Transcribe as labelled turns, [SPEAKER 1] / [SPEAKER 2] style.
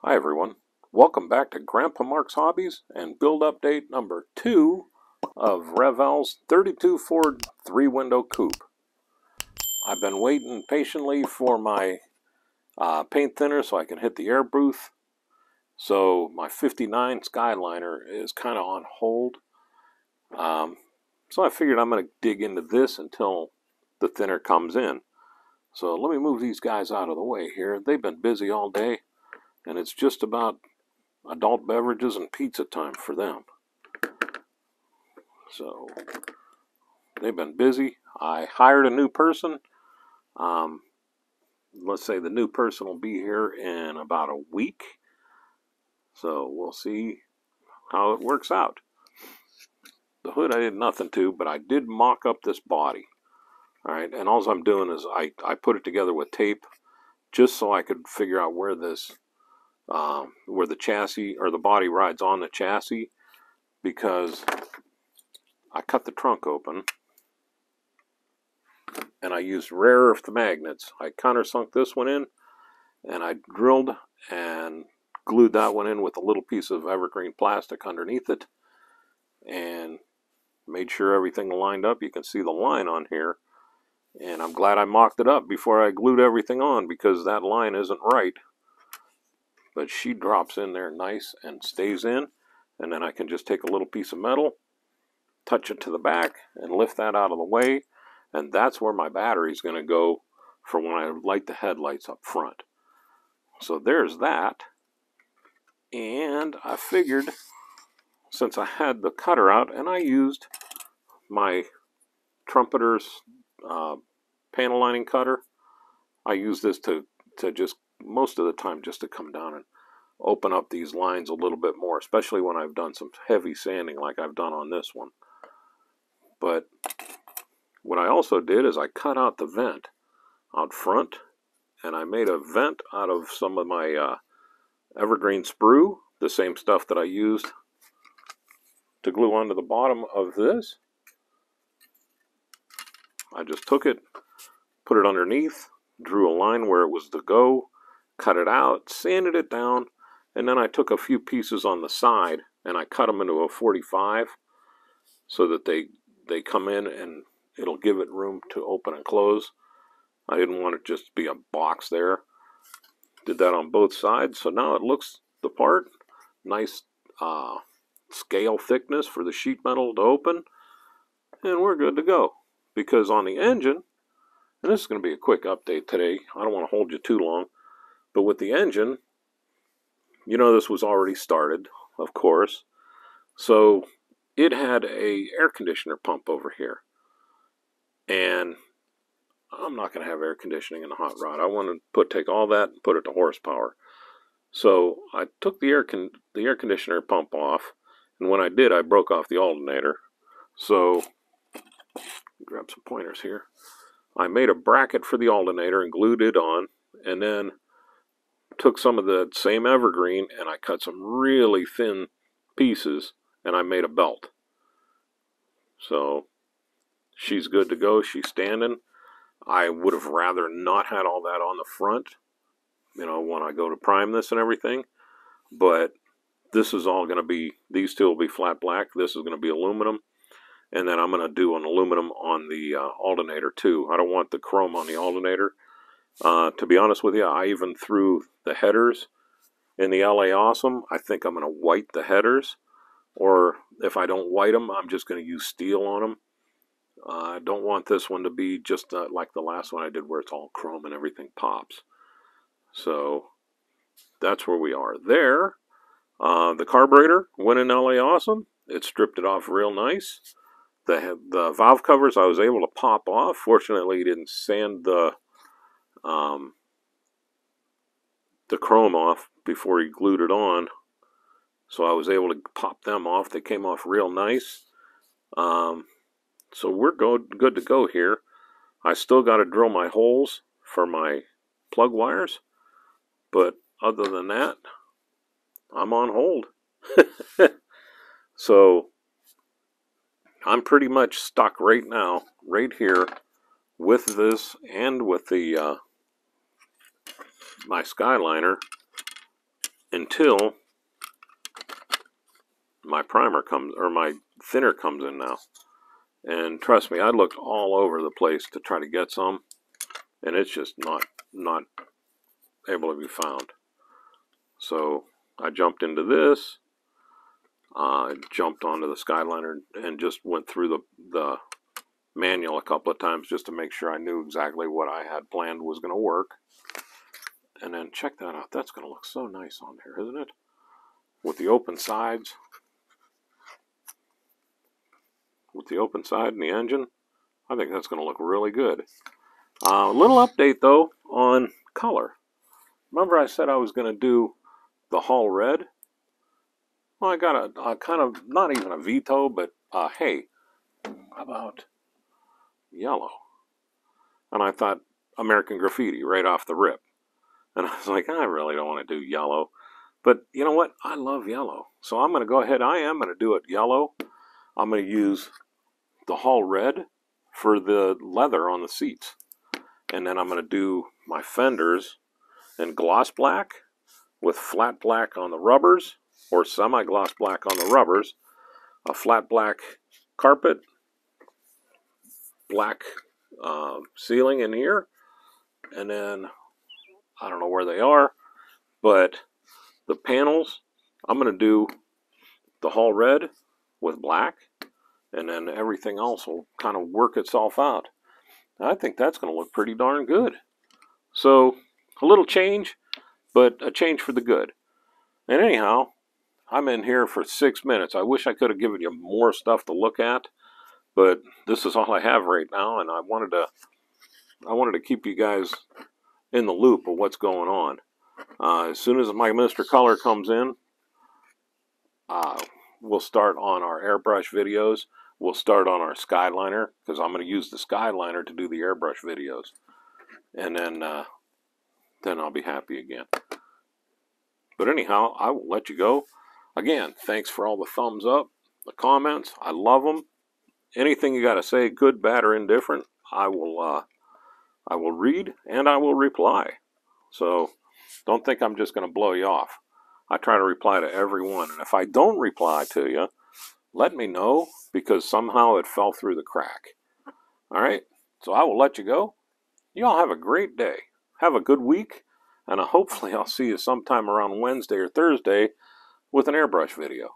[SPEAKER 1] Hi everyone, welcome back to Grandpa Mark's Hobbies and build update number 2 of Revell's 32 Ford 3-window coupe. I've been waiting patiently for my paint thinner so I can hit the air booth. So my 59 Skyliner is kind of on hold. So I figured I'm going to dig into this until the thinner comes in. So let me move these guys out of the way here. They've been busy all day and it's just about adult beverages and pizza time for them. So they've been busy. I hired a new person. Let's say the new person will be here in about a week. So we'll see how it works out. The hood I did nothing to, but I did mock up this body. All right, and all I'm doing is I put it together with tape just so I could figure out where this where the chassis or the body rides on the chassis, because I cut the trunk open and I used rare earth magnets. I countersunk this one in and I drilled and glued that one in with a little piece of evergreen plastic underneath it and made sure everything lined up. You can see the line on here, and I'm glad I mocked it up before I glued everything on because that line isn't right. But she drops in there nice and stays in, and then I can just take a little piece of metal, touch it to the back, and lift that out of the way, and that's where my battery's going to go for when I light the headlights up front. So there's that. And I figured, since I had the cutter out and I used my Trumpeter's panel lining cutter, I use this to just, most of the time, just to come down and open up these lines a little bit more, especially when I've done some heavy sanding like I've done on this one. But what I also did is I cut out the vent out front, and I made a vent out of some of my Evergreen sprue, the same stuff that I used to glue onto the bottom of this. I just took it, put it underneath, drew a line where it was to go, cut it out, sanded it down, and then I took a few pieces on the side and I cut them into a 45 so that they come in and it'll give it room to open and close. I didn't want it just to be a box there. Did that on both sides, so now it looks the part. Nice scale thickness for the sheet metal to open, and we're good to go. Because on the engine, and this is going to be a quick update today, I don't want to hold you too long, but with the engine, you know this was already started, of course, so it had a air conditioner pump over here, and I'm not going to have air conditioning in the hot rod. I want to take all that and put it to horsepower. So I took the air conditioner pump off, and when I did, I broke off the alternator. So grab some pointers here. I made a bracket for the alternator and glued it on, and then took some of the same evergreen and I cut some really thin pieces and I made a belt. So she's good to go. She's standing. I would have rather not had all that on the front, you know, when I go to prime this and everything. But this is all going to be, these two will be flat black. This is going to be aluminum. And then I'm going to do an aluminum on the alternator too. I don't want the chrome on the alternator. To be honest with you, I even threw the headers in the LA Awesome. I think I'm going to white the headers. Or if I don't white them, I'm just going to use steel on them. I don't want this one to be just like the last one I did where it's all chrome and everything pops. So that's where we are there. The carburetor went in LA Awesome. It stripped it off real nice. The valve covers I was able to pop off. Fortunately, he didn't sand the chrome off before he glued it on. So I was able to pop them off. They came off real nice. So we're good to go here. I still got to drill my holes for my plug wires. But other than that, I'm on hold. So I'm pretty much stuck right now, right here, with this and with the my Skyliner. until my primer comes, or my thinner comes in now. And trust me, I looked all over the place to try to get some, and it's just not able to be found. So I jumped into this. I jumped onto the Skyliner and just went through the manual a couple of times just to make sure I knew exactly what I had planned was going to work. And then check that out. That's going to look so nice on there, isn't it? With the open sides. With the open side and the engine. I think that's going to look really good. Little update, though, on color. Remember I said I was going to do the Hull Red? Well, I got a kind of, not even a veto, but hey, how about yellow? And I thought American Graffiti right off the rip. And I was like, I really don't want to do yellow. But you know what? I love yellow. So I'm going to go ahead. I am going to do it yellow. I'm going to use the Hull Red for the leather on the seats. And then I'm going to do my fenders in gloss black with flat black on the rubbers, or semi-gloss black on the rubbers, a flat black carpet, black ceiling in here, and then I don't know where they are, but the panels, I'm going to do the Hull Red with black, and then everything else will kind of work itself out. I think that's going to look pretty darn good. So, a little change, but a change for the good. And anyhow, I'm in here for 6 minutes. I wish I could have given you more stuff to look at, but this is all I have right now, and I wanted to keep you guys in the loop of what's going on. As soon as my Mr. Color comes in, we'll start on our airbrush videos. We'll start on our Skyliner, because I'm going to use the Skyliner to do the airbrush videos. And then I'll be happy again. But anyhow, I will let you go. Again, thanks for all the thumbs up, the comments. I love them. Anything you got to say, good, bad, or indifferent, I will read and I will reply. So don't think I'm just going to blow you off. I try to reply to everyone. And if I don't reply to you, let me know, because somehow it fell through the crack. All right? So I will let you go. You all have a great day. Have a good week. And hopefully I'll see you sometime around Wednesday or Thursday with an airbrush video.